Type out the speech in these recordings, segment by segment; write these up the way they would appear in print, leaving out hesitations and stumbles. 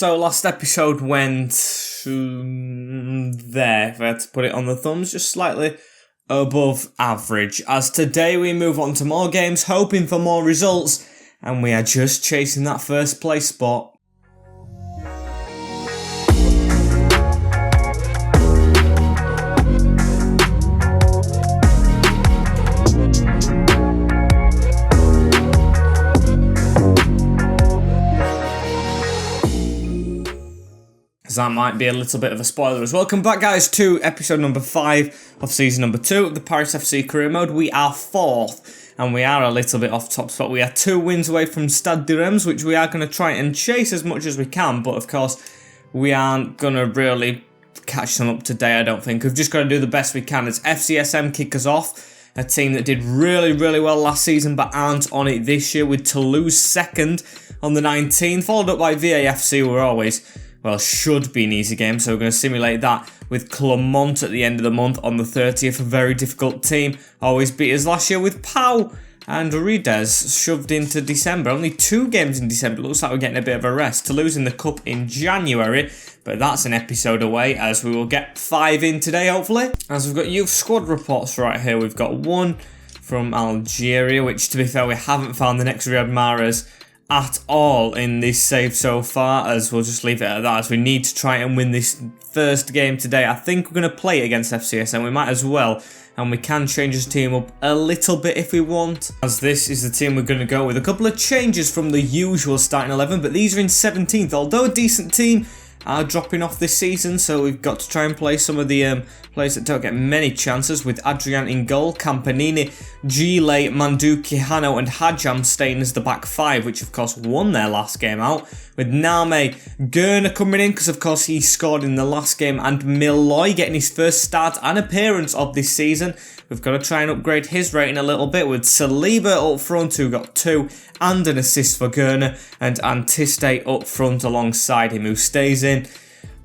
So last episode went there, if I had to put it on the thumbs, just slightly above average. As today we move on to more games, hoping for more results, and we are just chasing that first place spot. That might be a little bit of a spoiler as well. Welcome back, guys, to episode number 5 of season number 2 of the Pau FC career mode. We are 4th, and we are a little bit off top spot. We are 2 wins away from Stade de Reims, which we are going to try and chase as much as we can, but of course, we aren't going to really catch them up today, I don't think. We've just got to do the best we can as FCSM kick us off. A team that did really well last season, but aren't on it this year, with Toulouse second on the 19th, followed up by VAFC, who are always, well, should be an easy game, so we're going to simulate that with Clermont at the end of the month on the 30th. A very difficult team. Always beat us last year with Pau and Rides shoved into December. Only 2 games in December. Looks like we're getting a bit of a rest. Toulouse in the Cup in January, but that's an episode away, as we will get 5 in today, hopefully. As we've got youth squad reports right here. We've got one from Algeria, which, to be fair, we haven't found the next Riyad Mahrez at all in this save so far, as we'll just leave it at that, as we need to try and win this first game today. I think we're going to play it against FCSM, we might as well, and we can change this team up a little bit if we want, as this is the team we're going to go with. A couple of changes from the usual starting 11, but these are in 17th, although a decent team are dropping off this season, so we've got to try and play some of the players that don't get many chances, with Adrian in goal, Campanini, Gile, Manduki, Hano and Hadjam staying as the back 5, which of course won their last game out, with Name Gurner coming in because of course he scored in the last game, and Milloy getting his first start and appearance of this season. We've got to try and upgrade his rating a little bit, with Saliba up front, who got 2 and an assist for Gurner, and Antiste up front alongside him, who stays in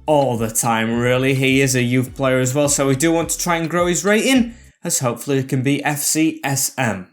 all the time, really. He is a youth player as well, so we do want to try and grow his rating, as hopefully it can be FCSM.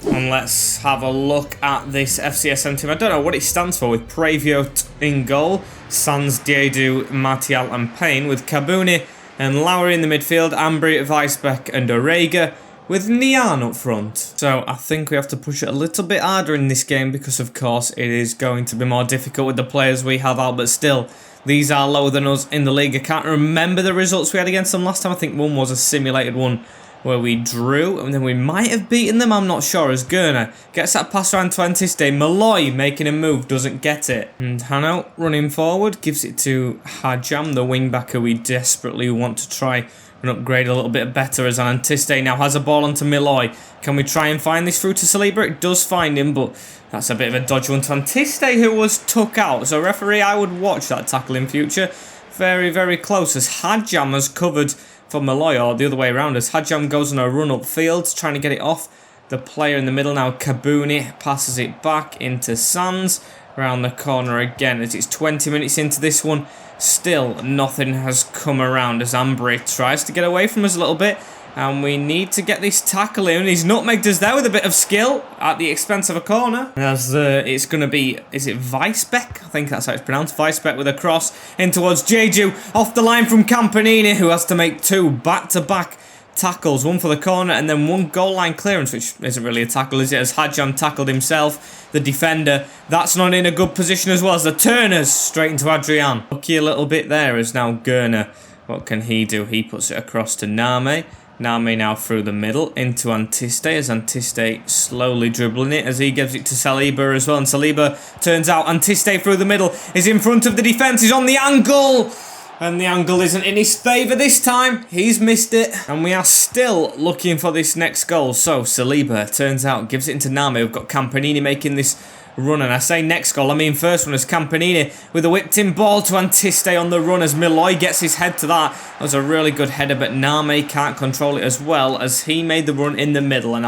And let's have a look at this FCSM team. I don't know what it stands for, with Previot in goal, Sans, Diedu, Martial and Payne, with Kabuni and Lowry in the midfield, Ambry, Weisbeck and Orega, with Nian up front. So I think we have to push it a little bit harder in this game, because of course it is going to be more difficult with the players we have out, but still, these are lower than us in the league. I can't remember the results we had against them last time. I think one was a simulated one where we drew, and then we might have beaten them, I'm not sure, as Gurner gets that pass around to Antiste. Malloy making a move, doesn't get it. And Hano running forward, gives it to Hadjam, the wing-back who we desperately want to try and upgrade a little bit better, as Antiste now has a ball onto Milloy. Can we try and find this through to Saliba? It does find him, but that's a bit of a dodgy one to Antiste, who was took out. So referee, I would watch that tackle in future. Very close, as Hadjam has covered for Malloy, or the other way around, as Hadjam goes on a run upfield, trying to get it off the player in the middle. Now Kabuni passes it back into Sans, around the corner again, as it's 20 minutes into this one. Still nothing has come around, as Ambry tries to get away from us a little bit, and we need to get this tackle in. He's nutmegged us there with a bit of skill at the expense of a corner. As it's going to be, is it Weisbeck? I think that's how it's pronounced. Weisbeck with a cross in towards Jeju, off the line from Campanini, who has to make 2 back-to-back tackles. One for the corner and then 1 goal line clearance, which isn't really a tackle, is it? As Hadjam tackled himself, the defender. That's not in a good position as well, as the turners straight into Adrian. Lucky a little bit there, as now Gurner, what can he do? He puts it across to Name. Name now through the middle into Antiste, as Antiste slowly dribbling it, as he gives it to Saliba as well, and Saliba turns out. Antiste through the middle is in front of the defence, he's on the angle, and the angle isn't in his favour this time. He's missed it, and we are still looking for this next goal. So Saliba turns out, gives it into Name. We've got Campanini making this run, and I say next goal, I mean first one, as Campanini with a whipped in ball to Antiste on the run, as Milloy gets his head to that. That was a really good header, but Name can't control it as well, as he made the run in the middle, and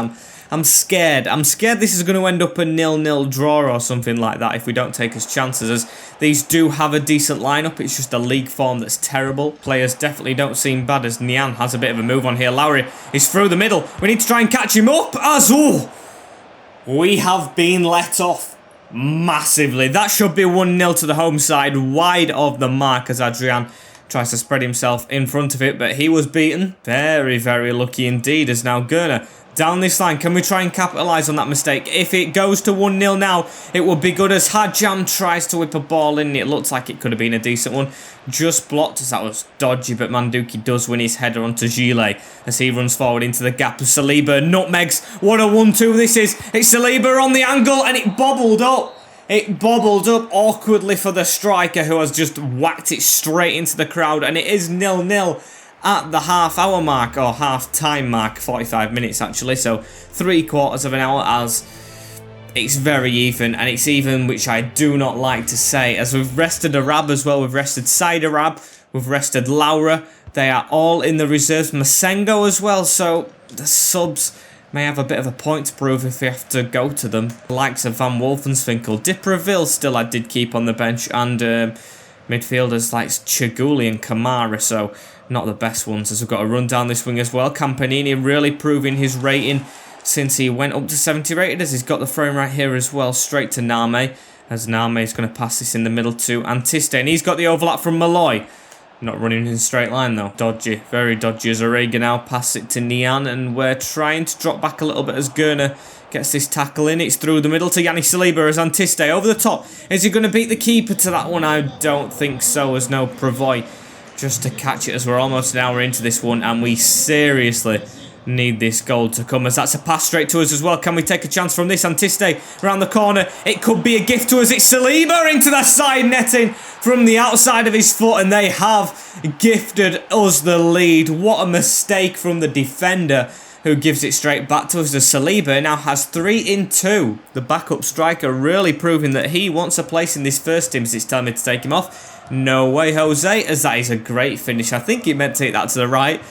I'm scared. I'm scared this is going to end up a 0-0 draw or something like that if we don't take his chances, as these do have a decent lineup. It's just a league form that's terrible. Players definitely don't seem bad, as Nian has a bit of a move on here. Lowry is through the middle. We need to try and catch him up, as we have been let off massively. That should be 1-0 to the home side, wide of the mark as Adrian tries to spread himself in front of it, but he was beaten. Very, very lucky indeed as now Gurner down this line. Can we try and capitalise on that mistake? If it goes to 1-0 now, it would be good as Hadjam tries to whip a ball in. It looks like it could have been a decent one. Just blocked as that was dodgy, but Mandzukic does win his header onto Gile as he runs forward into the gap of Saliba. Nutmegs. What a 1-2 this is. It's Saliba on the angle and it bobbled up. It bobbled up awkwardly for the striker who has just whacked it straight into the crowd, and it is 0-0 at the half-hour mark, or half-time mark, 45 minutes actually, so 3/4 of an hour as it's very even, and it's even which I do not like to say, as we've rested Arab as well, we've rested Said Arab, we've rested Laura, they are all in the reserves, Masengo as well, so the subs may have a bit of a point to prove if we have to go to them. The likes of Van Wolfenswinkel, Dipraville still I did keep on the bench, and midfielders like Chiguli and Kamara, so not the best ones as we've got to run down this wing as well. Campanini really proving his rating since he went up to 70 rated, as he's got the frame right here as well, straight to Name, as Name is going to pass this in the middle to Antiste, and he's got the overlap from Malloy. Not running in a straight line though. Dodgy, very dodgy as Orega now pass it to Nian, and we're trying to drop back a little bit as Gurner gets this tackle in. It's through the middle to Yanni Saliba as Antiste over the top. Is he going to beat the keeper to that one? I don't think so, as no Pravoy just to catch it, as we're almost an hour into this one and we seriously need this goal to come, as that's a pass straight to us as well. Can we take a chance from this? Antiste around the corner. It could be a gift to us. It's Saliba into the side netting from the outside of his foot, and they have gifted us the lead. What a mistake from the defender, who gives it straight back to us as Saliba now has 3 in 2. The backup striker really proving that he wants a place in this first team, as it's telling me to take him off. No way, Jose, as that is a great finish. I think he meant to take that to the right,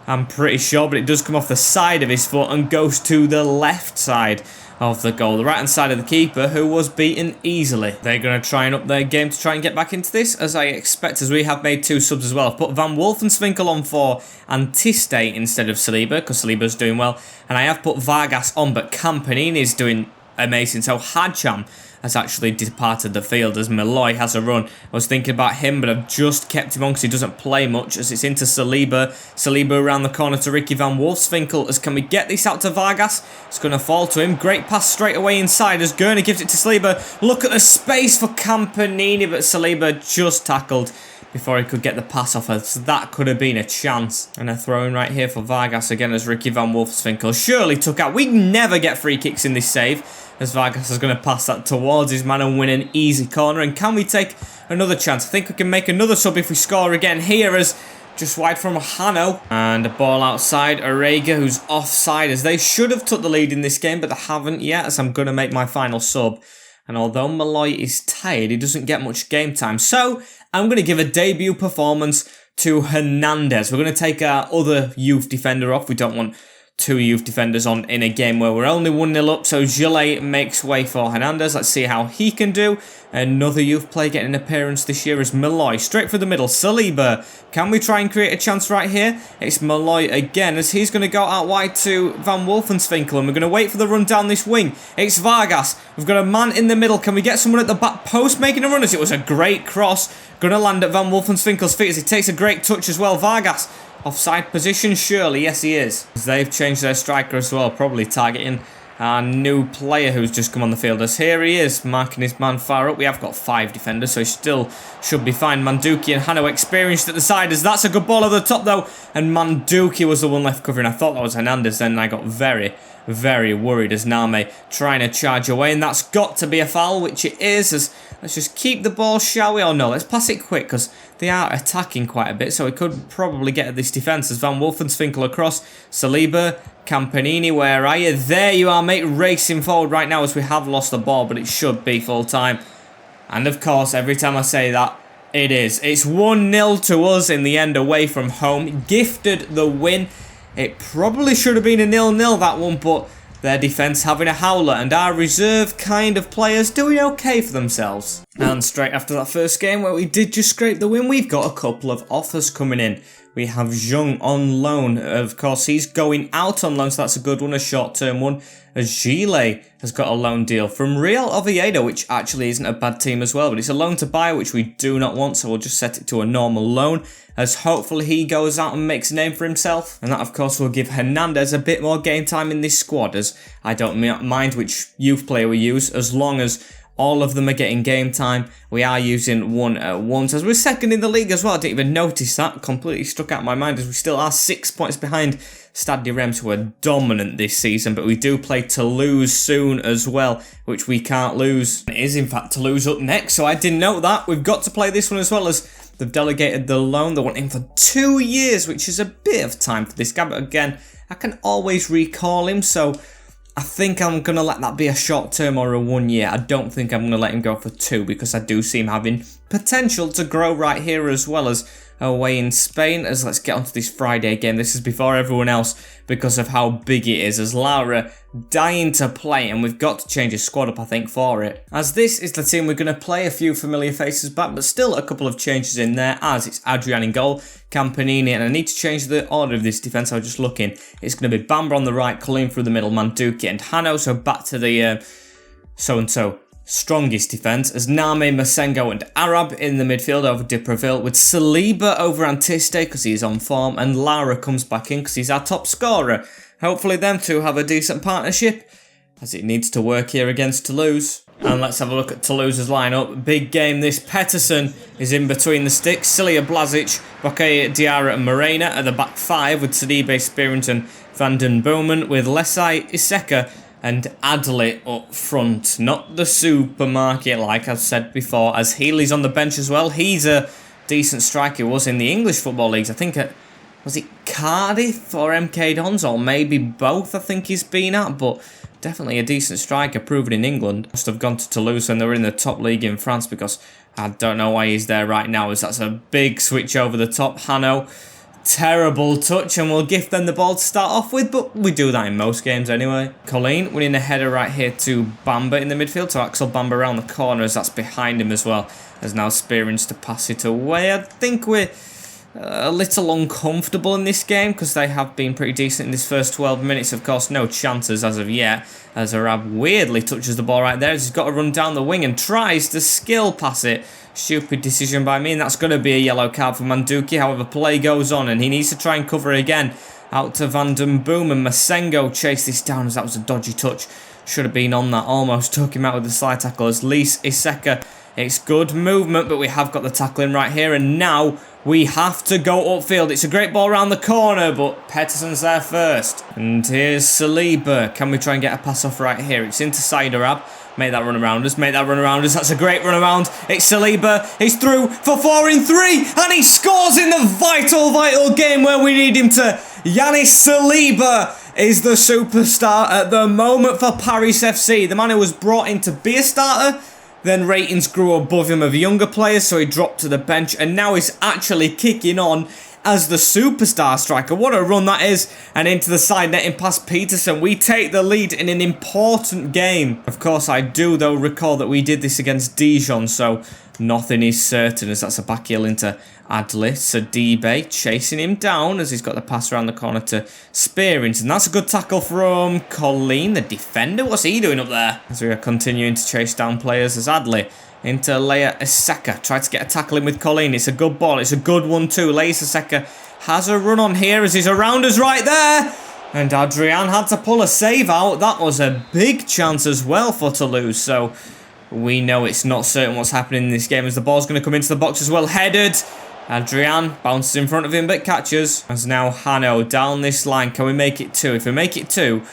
I'm pretty sure, but it does come off the side of his foot and goes to the left side of the goal. The right-hand side of the keeper, who was beaten easily. They're going to try and up their game to try and get back into this, as I expect, as we have made 2 subs as well. I've put Van Wolfenswinkel on for Antiste instead of Saliba, because Saliba's doing well. And I have put Vargas on, but Campanini is doing amazing. So Hadjam has actually departed the field as Malloy has a run. I was thinking about him, but I've just kept him on because he doesn't play much, as it's into Saliba. Saliba around the corner to Ricky Van Wolfswinkel, as can we get this out to Vargas? It's going to fall to him. Great pass straight away inside as Gurner gives it to Saliba. Look at the space for Campanini, but Saliba just tackled before he could get the pass off her, so that could have been a chance. And a throw in right here for Vargas again as Ricky Van Wolfswinkel surely took out. We never get free kicks in this save, as Vargas is going to pass that towards his man and win an easy corner. And can we take another chance? I think we can make another sub if we score again here, as just wide from Hano. And a ball outside, Orega, who's offside, as they should have took the lead in this game, but they haven't yet, as I'm going to make my final sub. And although Malloy is tired, he doesn't get much game time. So I'm going to give a debut performance to Hernandez. We're going to take our other youth defender off. We don't want 2 youth defenders on in a game where we're only 1-0 up. So Gile makes way for Hernandez. Let's see how he can do. Another youth player getting an appearance this year is Malloy. Straight for the middle. Saliba. Can we try and create a chance right here? It's Malloy again, as he's going to go out wide to Van Wolfenswinkel. And we're going to wait for the run down this wing. It's Vargas. We've got a man in the middle. Can we get someone at the back post making a run? As it was a great cross. Going to land at Van Wolfenswinkel's feet as he takes a great touch as well. Vargas. Offside position, surely, yes he is. As they've changed their striker as well, probably targeting our new player who's just come on the field. As here he is, marking his man far up. We have got 5 defenders, so he still should be fine. Mandzukic and Hano experienced at the side, as that's a good ball over the top though. And Mandzukic was the one left covering. I thought that was Hernandez, then I got very worried as Name trying to charge away, and that's got to be a foul, which it is. As let's just keep the ball, shall we? Or no, let's pass it quick, because they are attacking quite a bit, so we could probably get at this defence. As Van Wolfenswinkel across, Saliba, Campanini, where are you? There you are, mate, racing forward right now, as we have lost the ball, but it should be full time. And of course, every time I say that, it is. It's 1-0 to us in the end, away from home. Gifted the win. It probably should have been a 0-0 that one, but their defence having a howler, and our reserve kind of players doing okay for themselves. And straight after that first game where we did just scrape the win, we've got a couple of offers coming in. we have Jung on loan. Of course, he's going out on loan, so that's a good one, a short-term one. As Gile has got a loan deal from Real Oviedo, which actually isn't a bad team as well, but it's a loan to buy, which we do not want, so we'll just set it to a normal loan, as hopefully he goes out and makes a name for himself. And that, of course, will give Hernandez a bit more game time in this squad, as I don't mind which youth player we use, as long as all of them are getting game time. We are using 1-1, as we're second in the league as well. I didn't even notice that. Completely struck out my mind, as we still are 6 points behind Stade de Reims, who are dominant this season. But we do play Toulouse soon as well, which we can't lose. It is, in fact, Toulouse up next, so I didn't know that. We've got to play this one as well, as they've delegated the loan. They want him for 2 years, which is a bit of time for this guy. But again, I can always recall him, so I think I'm going to let that be a short term or a 1 year. I don't think I'm going to let him go for 2, because I do see him having potential to grow right here as well as away in Spain. As let's get onto this Friday game. This is before everyone else because of how big it is, as Lara dying to play, and we've got to change his squad up, I think, for it. As this is the team we're going to play, a few familiar faces back, but still a couple of changes in there, as it's Adrian in goal, Campanini, and I need to change the order of this defence. I was just looking. It's going to be Bamba on the right, Colleen through the middle, Manduki and Hano, so back to the so-and-so strongest defence, as Name, Masengo and Arab in the midfield over Depreville, with Saliba over Antiste because he's on form, and Lara comes back in because he's our top scorer. Hopefully them two have a decent partnership, as it needs to work here against Toulouse. And let's have a look at Toulouse's lineup. Big game this. Peterson is in between the sticks. Cilia Blazic, Bokeh Diarra and Morena at the back five, with Sidibe, Spearant and Van den Boomen, with Lesai, Iseka and Adley up front. Not the supermarket, like I've said before, as Healy's on the bench as well. He's a decent striker. He was in the English football leagues. I think was it Cardiff or MK Dons, or maybe both I think he's been at, but definitely a decent striker, proven in England. Must have gone to Toulouse when they were in the top league in France, because I don't know why he's there right now, as that's a big switch over the top. Hano, terrible touch, and we'll give them the ball to start off with, but we do that in most games anyway. Colleen winning a header right here to Bamba in the midfield, so Axel Bamba around the corner, as that's behind him as well, as now Spearance to pass it away. I think we're a little uncomfortable in this game, because they have been pretty decent in this first 12 minutes. Of course, no chances as of yet, as Arab weirdly touches the ball right there, as he's got to run down the wing and tries to skill pass it. Stupid decision by me, and that's going to be a yellow card for Manduki. However, play goes on, and he needs to try and cover again. Out to Van den Boom, and Masengo chased this down, as that was a dodgy touch. Should have been on that, almost took him out with the slide tackle, as Lise Iseka. It's good movement, but we have got the tackling right here, and now we have to go upfield. It's a great ball around the corner, but Peterson's there first. And here's Saliba. Can we try and get a pass off right here? It's into Siderab. Make that run around us, make that run around us. That's a great run around. It's Saliba. He's through for 4 in 3, and he scores in the vital game where we need him to. Yanis Saliba is the superstar at the moment for Paris FC. The man who was brought in to be a starter, then ratings grew above him of younger players, so he dropped to the bench, and now he's actually kicking on as the superstar striker. What a run that is, and into the side netting past Peterson. We take the lead in an important game. Of course, I do, though, recall that we did this against Dijon, so nothing is certain, as that's a back heel into Adley. Sidibe chasing him down as he's got the pass around the corner to Spearance, and that's a good tackle from Colleen, the defender. What's he doing up there? As we are continuing to chase down players, as Adley into Leia Iseka. Tried to get a tackle in with Colleen. It's a good ball. It's a good one too. Leia Iseka has a run on here as he's around us right there. And Adrian had to pull a save out. That was a big chance as well for Toulouse. So we know it's not certain what's happening in this game, as the ball's going to come into the box as well. Headed. Adrian bounces in front of him but catches. As now Hano down this line. Can we make it 2? If we make it 2,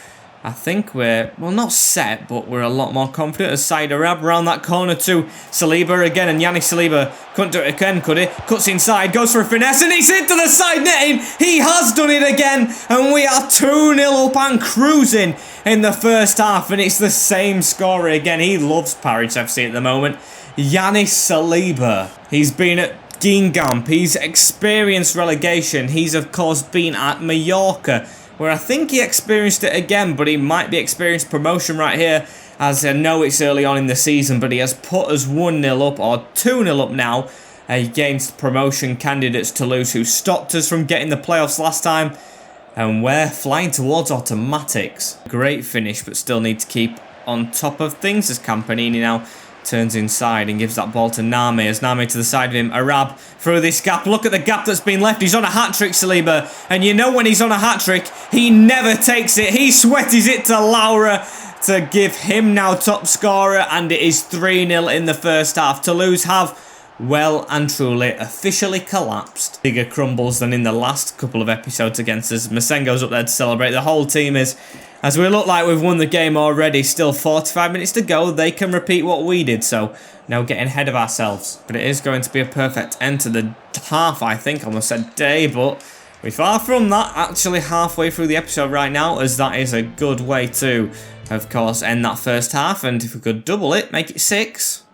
I think we're, well, not set, but we're a lot more confident. As Siderab around that corner to Saliba again, and Yannick Saliba couldn't do it again, could he? Cuts inside, goes for a finesse, and he's into the side netting. He has done it again, and we are 2-0 up and cruising in the first half, and it's the same scorer again. He loves Paris FC at the moment. Yannick Saliba. He's been at Guingamp. He's experienced relegation. He's, of course, been at Mallorca, where I think he experienced it again, but he might be experienced promotion right here, as I know it's early on in the season, but he has put us 1-0 up, or 2-0 up now, against promotion candidates Toulouse, who stopped us from getting the playoffs last time. And we're flying towards automatics. Great finish, but still need to keep on top of things as Campanini now turns inside and gives that ball to Name. As Name to the side of him, Arab through this gap. Look at the gap that's been left. He's on a hat-trick, Saliba. And you know when he's on a hat-trick, he never takes it. He sweaties it to Laura to give him now top scorer. And it is 3-0 in the first half. Toulouse have well and truly officially collapsed. Bigger crumbles than in the last couple of episodes against us. Masengo's up there to celebrate. The whole team is. As we look like we've won the game already, still 45 minutes to go, they can repeat what we did, so now getting ahead of ourselves. But it is going to be a perfect end to the half, I think. I almost said day, but we're far from that. Actually halfway through the episode right now, as that is a good way to, of course, end that first half. And if we could double it, make it 6,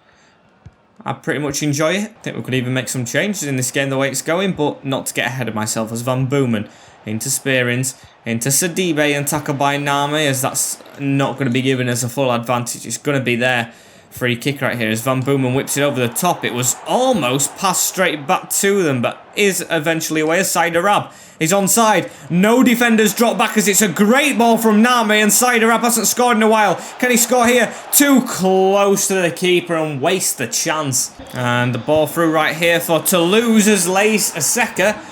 I'd pretty much enjoy it. I think we could even make some changes in this game the way it's going, but not to get ahead of myself. As Van Boomen into Spearings, into Sidibe and tackled by Name, as that's not going to be given as a full advantage. It's going to be their free kick right here as Van Boomen whips it over the top. It was almost passed straight back to them, but is eventually away. Aside Arab is onside. No defenders drop back as it's a great ball from Name, and Said Arab hasn't scored in a while. Can he score here? Too close to the keeper and waste the chance. And the ball through right here for Toulouse's Lace Aseka.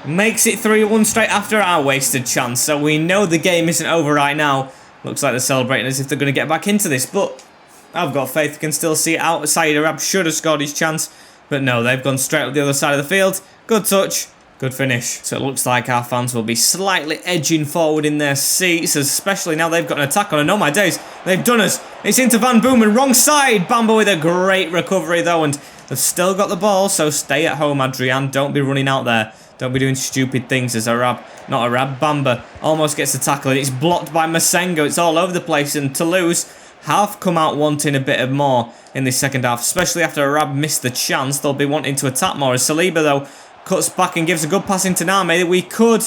Makes it 3-1 straight after our wasted chance. So we know the game isn't over right now. Looks like they're celebrating as if they're going to get back into this. But I've got faith we can still see it out. Said Arab should have scored his chance. But no, they've gone straight up the other side of the field. Good touch. Good finish. So it looks like our fans will be slightly edging forward in their seats. Especially now they've got an attack on. And oh my days, they've done us. It's into Van Boomen. Wrong side. Bamba with a great recovery though. And they've still got the ball. So stay at home, Adrian. Don't be running out there. Don't be doing stupid things as Bamba almost gets a tackle. It's blocked by Masengo. It's all over the place. And Toulouse have come out wanting a bit of more in the second half. Especially after Arab missed the chance. They'll be wanting to attack more. As Saliba, though, cuts back and gives a good pass into Name. We could,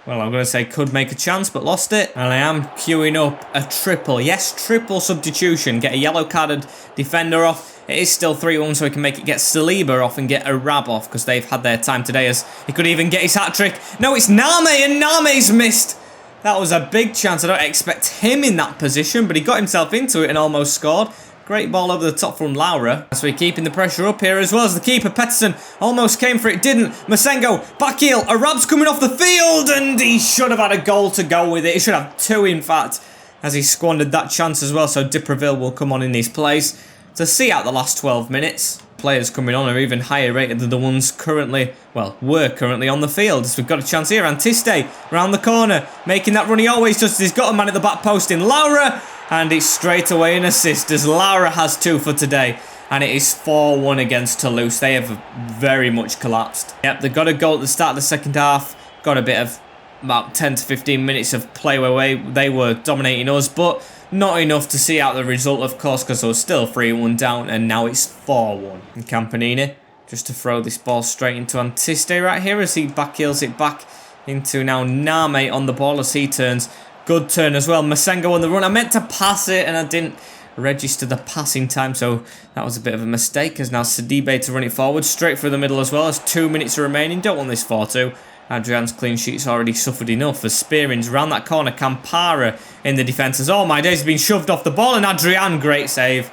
well, I'm going to say could make a chance, but lost it. And I am queuing up a triple. Yes, triple substitution. Get a yellow-carded defender off. It is still 3-1, so we can make it get Saliba off and get Arab off, because they've had their time today, as he could even get his hat-trick. No, it's Name, and Name's missed. That was a big chance. I don't expect him in that position, but he got himself into it and almost scored. Great ball over the top from Laura. So we're keeping the pressure up here as well as the keeper, Pettersson, almost came for it, didn't. Masengo, back heel, Arab's coming off the field, and he should have had a goal to go with it. He should have 2, in fact, as he squandered that chance as well. So Dipraville will come on in his place to see out the last 12 minutes. Players coming on are even higher rated than the ones currently, well, were currently on the field. So we've got a chance here. Antiste round the corner, making that run he always does. He's got a man at the back post in Laura, and it's straight away an assist as Laura has 2 for today. And it is 4-1 against Toulouse. They have very much collapsed. Yep, they got a goal at the start of the second half. Got a bit of about 10 to 15 minutes of play where they were dominating us, but not enough to see out the result, of course, because I was still 3-1 down, and now it's 4-1. And Campanini, just to throw this ball straight into Antiste right here, as he backheels it back into now Name on the ball as he turns. Good turn as well. Masengo on the run. I meant to pass it, and I didn't register the passing time, so that was a bit of a mistake, as now Sidibe to run it forward, straight through the middle as well, as 2 minutes remaining. Don't want this 4-2. Adrian's clean sheet's already suffered enough as Spearings round that corner. Campara in the defence as oh my days, he's been shoved off the ball, and Adrian, great save.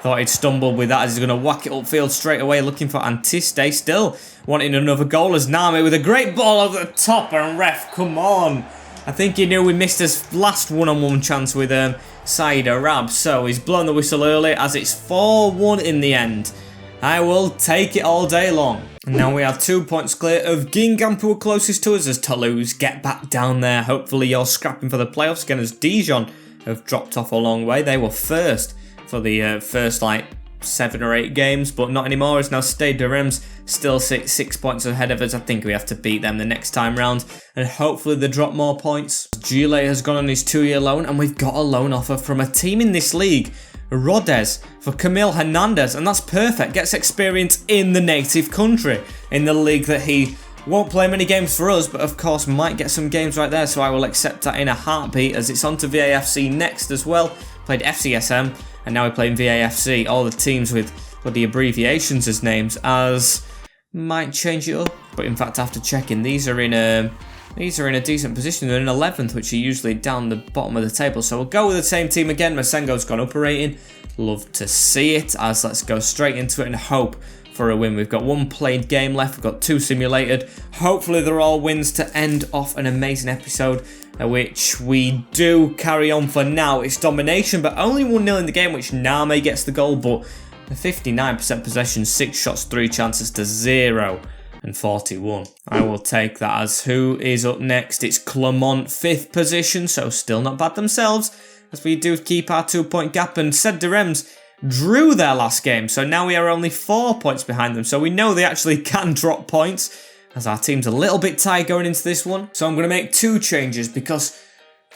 Thought he'd stumbled with that as he's going to whack it upfield straight away, looking for Antiste, still wanting another goal as Name with a great ball over the top, and ref, come on. I think he knew we missed his last one-on-one chance with Said Arab, so he's blown the whistle early as it's 4-1 in the end. I will take it all day long. Now we have 2 points clear of Guingamp, who are closest to us, as Toulouse get back down there. Hopefully you're scrapping for the playoffs again, as Dijon have dropped off a long way. They were first for the first 7 or 8 games, but not anymore. It's now Stade de Reims still 6 points ahead of us. I think we have to beat them the next time round, and hopefully they drop more points. Gile has gone on his 2-year loan, and we've got a loan offer from a team in this league, Rodez, for Camille Hernandez, and that's perfect. Gets experience in the native country, in the league that he won't play many games for us, but of course might get some games right there, so I will accept that in a heartbeat, as it's on to VAFC next as well. Played FCSM, and now we're playing VAFC, all the teams with the abbreviations as names, as might change it up. But in fact, after checking, these are in a decent position. They're in 11th, which are usually down the bottom of the table. So we'll go with the same team again. Masengo's gone up a rating. Love to see it. As let's go straight into it and hope for a win. We've got 1 played game left. We've got 2 simulated. Hopefully they're all wins to end off an amazing episode, which we do carry on for now. It's domination, but only 1-0 in the game, which Name gets the goal, but the 59% possession, 6 shots, 3 chances to 0 and 41. I will take that as who is up next. It's Clermont, 5th position, so still not bad themselves, as we do keep our 2-point gap, and Said de Rems drew their last game, so now we are only 4 points behind them, so we know they actually can drop points, as our team's a little bit tired going into this one. So I'm going to make 2 changes, because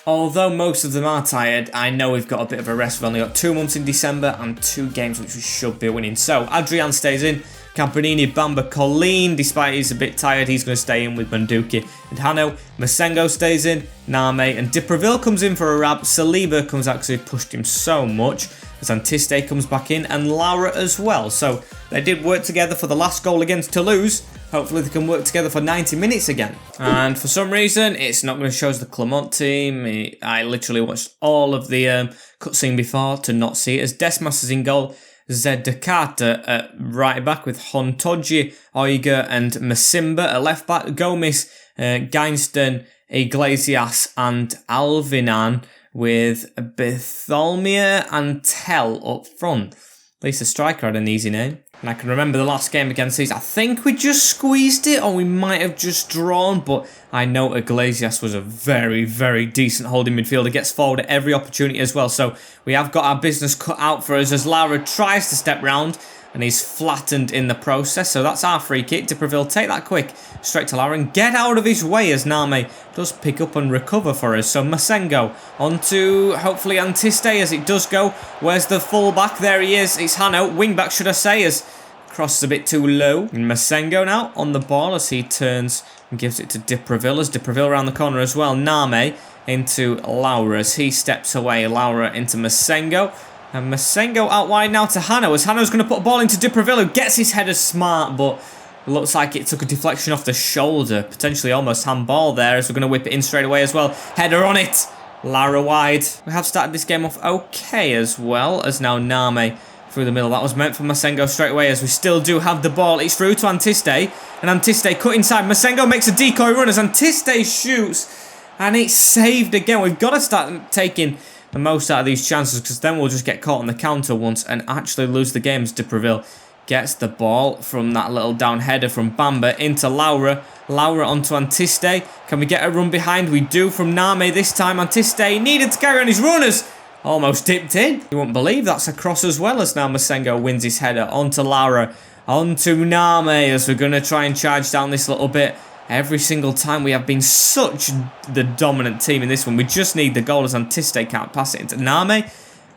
although most of them are tired, I know we've got a bit of a rest. We've only got 2 months in December and 2 games which we should be winning. So Adrian stays in, Campanini, Bamba, Colleen, despite he's a bit tired, he's going to stay in with Banduki and Hano. Masengo stays in, Name, and Dipraville comes in for a wrap. Saliba comes out because he pushed him so much, as Antiste comes back in, and Laura as well. So they did work together for the last goal against Toulouse. Hopefully they can work together for 90 minutes again. And for some reason, it's not going to show us the Clermont team. I literally watched all of the cutscene before to not see it, as Desmas is in goal. Zedekata at right back with Hontoji, Oiga and Masimba at left back. Gomes, Geinston, Iglesias and Alvinan with Betholmia and Tell up front. At least the striker had an easy name. And I can remember the last game against these. I think we just squeezed it, or we might have just drawn, but I know Iglesias was a very, very decent holding midfielder. Gets forward at every opportunity as well. So we have got our business cut out for us as Laura tries to step round, and he's flattened in the process. So that's our free kick. Dipraville, take that quick straight to Laura and get out of his way, as Name does pick up and recover for us. So Masengo onto hopefully Antiste as it does go. Where's the fullback? There he is. It's Hano, wing back should I say, as crosses a bit too low. And Masengo now on the ball as he turns and gives it to Dipraville, as Dipraville around the corner as well. Name into Laura as he steps away. Laura into Masengo. And Masengo out wide now to Hano, as Hano's going to put a ball into Dipraville, who gets his header smart, but it looks like it took a deflection off the shoulder. Potentially almost handball there, as we're going to whip it in straight away as well. Header on it. Lara wide. We have started this game off okay as well, as now Name through the middle. That was meant for Masengo straight away, as we still do have the ball. It's through to Antiste, and Antiste cut inside. Masengo makes a decoy run as Antiste shoots, and it's saved again. We've got to start taking the most out of these chances, because then we'll just get caught on the counter once and actually lose the game, as Dipraville gets the ball from that little down header from Bamba into Laura. Laura onto Antiste. Can we get a run behind? We do from Name this time. Antiste needed to carry on his runners. Almost dipped in. You wouldn't believe that's a cross as well, as now Masengo wins his header onto Laura. Onto Name, as we're going to try and charge down this little bit. Every single time we have been such the dominant team in this one. We just need the goal, as Antiste can't pass it into Name.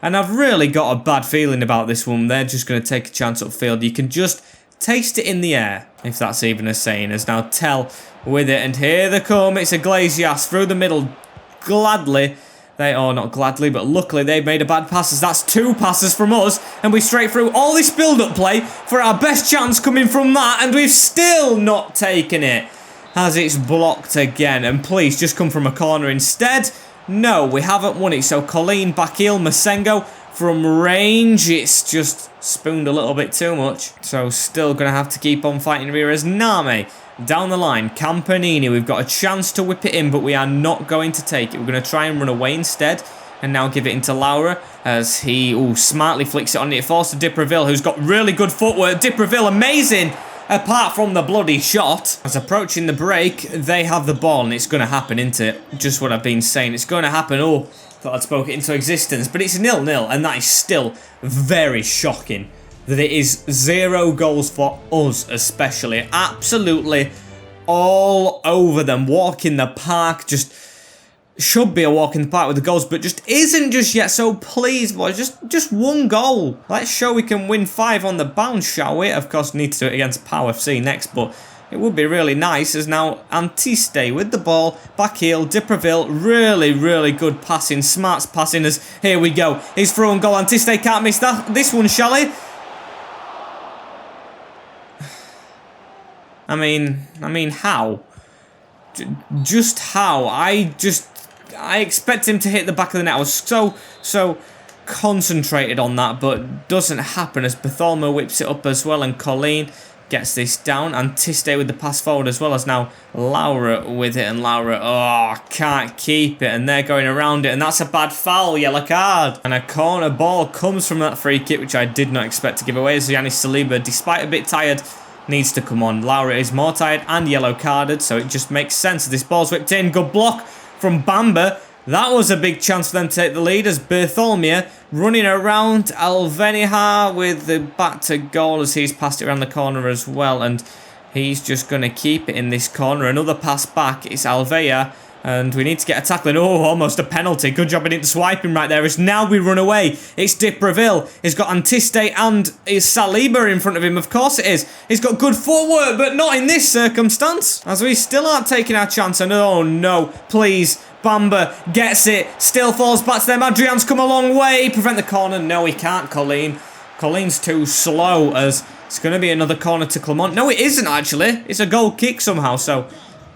And I've really got a bad feeling about this one. They're just going to take a chance upfield. You can just taste it in the air, if that's even a saying, as now Tell with it. And here they come. It's Iglesias through the middle. Gladly. Not gladly, but luckily they've made a bad passes. That's 2 passes from us, and we straight through all this build-up play for our best chance coming from that, and we've still not taken it, as it's blocked again. And please, just come from a corner instead. No, we haven't won it. So Colleen, Bakil, Masengo from range. It's just spooned a little bit too much. So still going to have to keep on fighting here as Name down the line. Campanini, we've got a chance to whip it in, but we are not going to take it. We're going to try and run away instead, and now give it into Laura as he smartly flicks it on it. Forced to Dipraville, who's got really good footwork. Dipraville, amazing, apart from the bloody shot. As approaching the break, they have the ball, and it's going to happen, isn't it? Just what I've been saying. It's going to happen. Oh, thought I'd spoke it into existence, but it's 0-0, and that is still very shocking. That it is 0 goals for us, especially. Absolutely all over them. Walk in the park. Just should be a walk in the park with the goals, but just isn't just yet. So please, boys, just 1 goal. Let's show we can win 5 on the bounce, shall we? Of course, need to do it against Pau FC next, but it would be really nice, as now Antiste with the ball, back heel, Dipraville, really, really good passing, smart passing, as here we go. He's through and goal. Antiste can't miss this one, shall he? I mean, how? Just how? I expect him to hit the back of the net. I was so concentrated on that, but doesn't happen as Bartholomew whips it up as well, and Colleen gets this down. Antiste with the pass forward as well as now Laura with it, and Laura, can't keep it, and they're going around it, and that's a bad foul, yellow card. And a corner ball comes from that free kick, which I did not expect to give away, as Yanis Saliba, despite a bit tired, needs to come on. Laura is more tired and yellow carded, so it just makes sense. This ball's whipped in, good block from Bamba. That was a big chance for them to take the lead as Bartholomew running around Alveniha with the back to goal as he's passed it around the corner as well, and he's just going to keep it in this corner. Another pass back, it's Alvea, and we need to get a tackle, and almost a penalty. Good job I didn't swipe him right there, as now we run away. It's Dipraville. He's got Antiste and is Saliba in front of him. Of course it is. He's got good footwork, but not in this circumstance, as we still aren't taking our chance. And oh no, please, Bamba gets it, still falls back to them. Adrian's come a long way, prevent the corner. No, he can't, Colleen. Colleen's too slow, as it's going to be another corner to Clermont. No, it isn't actually. It's a goal kick somehow, so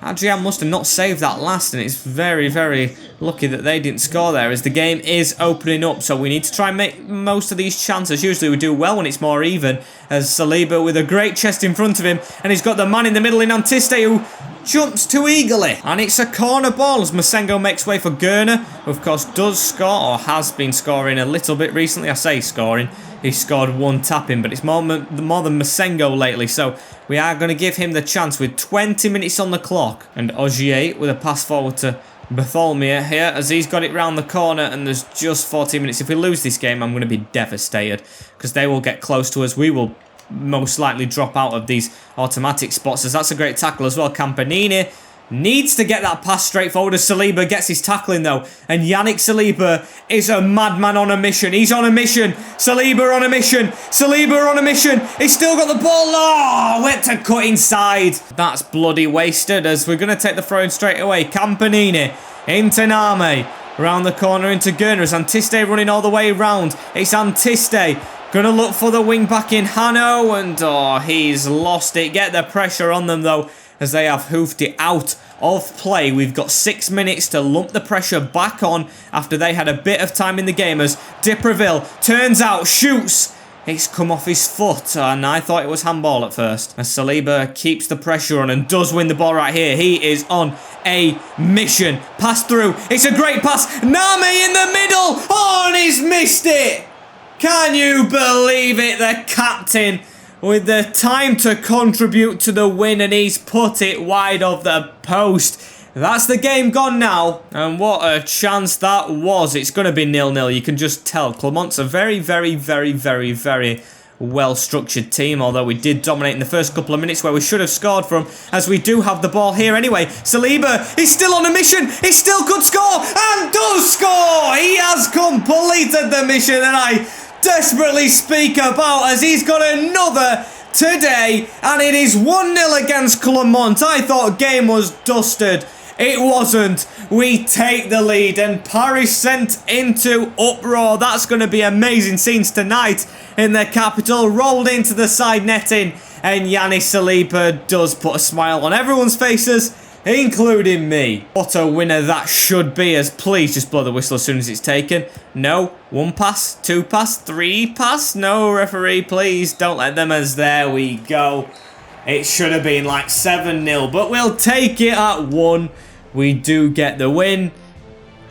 Adrian must have not saved that last, and it's very, very lucky that they didn't score there, as the game is opening up, so we need to try and make most of these chances. Usually we do well when it's more even, as Saliba with a great chest in front of him, and he's got the man in the middle in Antiste, who jumps too eagerly, and it's a corner ball as Masengo makes way for Gurner, who of course does score, or has been scoring a little bit recently. I say scoring, he scored one tap-in, but it's more than Masengo lately, so we are going to give him the chance with 20 minutes on the clock. And Ogier with a pass forward to Bartholomew here, as he's got it round the corner, and there's just 14 minutes. If we lose this game, I'm going to be devastated, because they will get close to us. We will most likely drop out of these automatic spots, as that's a great tackle as well. Campanini needs to get that pass straight forward as Saliba gets his tackling though, and Yannick Saliba is a madman on a mission. He's on a mission. Saliba on a mission. Saliba on a mission. He's still got the ball. Oh, went to cut inside. That's bloody wasted, as we're going to take the throw in straight away. Campanini into Name, around the corner into Gurner, as Antiste running all the way round. It's Antiste gonna look for the wing back in Hano, and he's lost it. Get the pressure on them though, as they have hoofed it out of play. We've got 6 minutes to lump the pressure back on after they had a bit of time in the game, as Dipraville turns out, shoots. It's come off his foot, and I thought it was handball at first. As Saliba keeps the pressure on and does win the ball right here. He is on a mission. Pass through. It's a great pass. Name in the middle. Oh, and he's missed it. Can you believe it? The captain with the time to contribute to the win, and he's put it wide of the post. That's the game gone now, and what a chance that was. It's going to be 0-0. You can just tell Clermont's a very, very, very, very, very well-structured team, although we did dominate in the first couple of minutes where we should have scored from, as we do have the ball here anyway. Saliba is still on a mission. He still could score, and does score. He has completed the mission, and I desperately speak about, as he's got another today, and it is 1-0 against Clermont. I thought game was dusted. It wasn't. We take the lead, and Paris sent into uproar. That's going to be amazing scenes tonight in the capital. Rolled into the side netting, and Yanis Saliba does put a smile on everyone's faces, including me. What a winner that should be, as please just blow the whistle as soon as it's taken. No, 1 pass, 2 pass, 3 pass. No, referee, please don't let them, as there we go. It should have been like 7-0, but we'll take it at 1. We do get the win,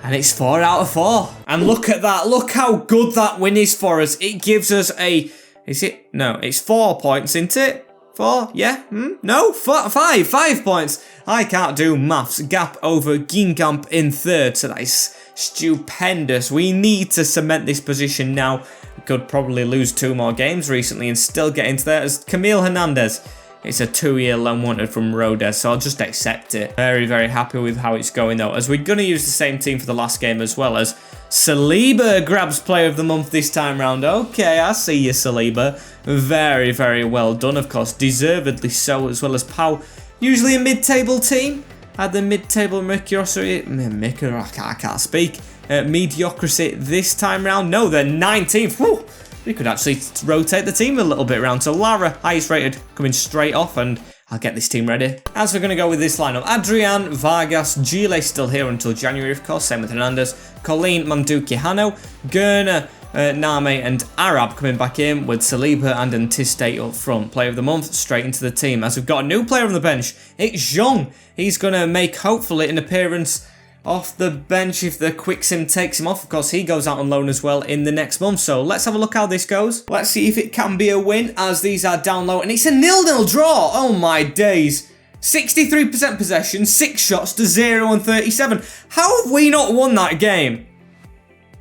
and it's 4 out of 4. And look at that. Look how good that win is for us. It gives us a... Is it? No, it's 4 points, isn't it? 4? Yeah? No? 5. 5 points. I can't do maths. Gap over Ginkamp in 3rd, so that is stupendous. We need to cement this position now. We could probably lose 2 more games recently and still get into there, as Camille Hernandez. It's a 2-year loan wanted from Rodez, so I'll just accept it. Very, very happy with how it's going though, as we're going to use the same team for the last game as well, as Saliba grabs player of the month this time round. Okay, I see you, Saliba. Very, very well done, of course. Deservedly so, as well as Pau. Usually a mid-table team. Had the mid-table mediocrity. I can't speak. Mediocrity this time round. No, they're 19th. Woo! We could actually rotate the team a little bit around. So Lara, highest rated, coming straight off, and I'll get this team ready. As we're going to go with this lineup, Adrian, Vargas, Gile still here until January, of course. Same with Hernandez, Colleen, Manduki, Hano, Gurner, Name and Arab coming back in with Saliba and Antiste up front. Player of the month straight into the team. As we've got a new player on the bench, it's Zhong. He's going to make hopefully an appearance off the bench if the quick sim takes him off. Of course, he goes out on loan as well in the next month. So let's have a look how this goes. Let's see if it can be a win as these are down low. And it's a 0-0 draw. Oh my days. 63% possession, 6 shots to 0 and 37. How have we not won that game?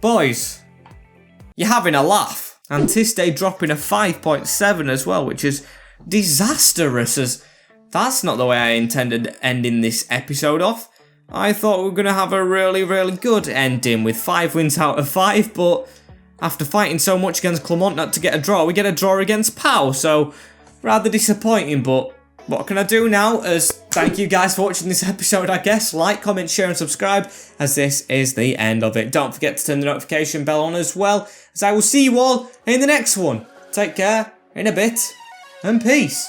Boys, you're having a laugh. Antiste dropping a 5.7 as well, which is disastrous, as that's not the way I intended ending this episode off. I thought we were going to have a really, really good ending with 5 wins out of 5, but after fighting so much against Clermont not to get a draw, we get a draw against Pau, so rather disappointing, but what can I do now? As thank you guys for watching this episode, I guess. Like, comment, share and subscribe, as this is the end of it. Don't forget to turn the notification bell on as well, as I will see you all in the next one. Take care, in a bit, and peace.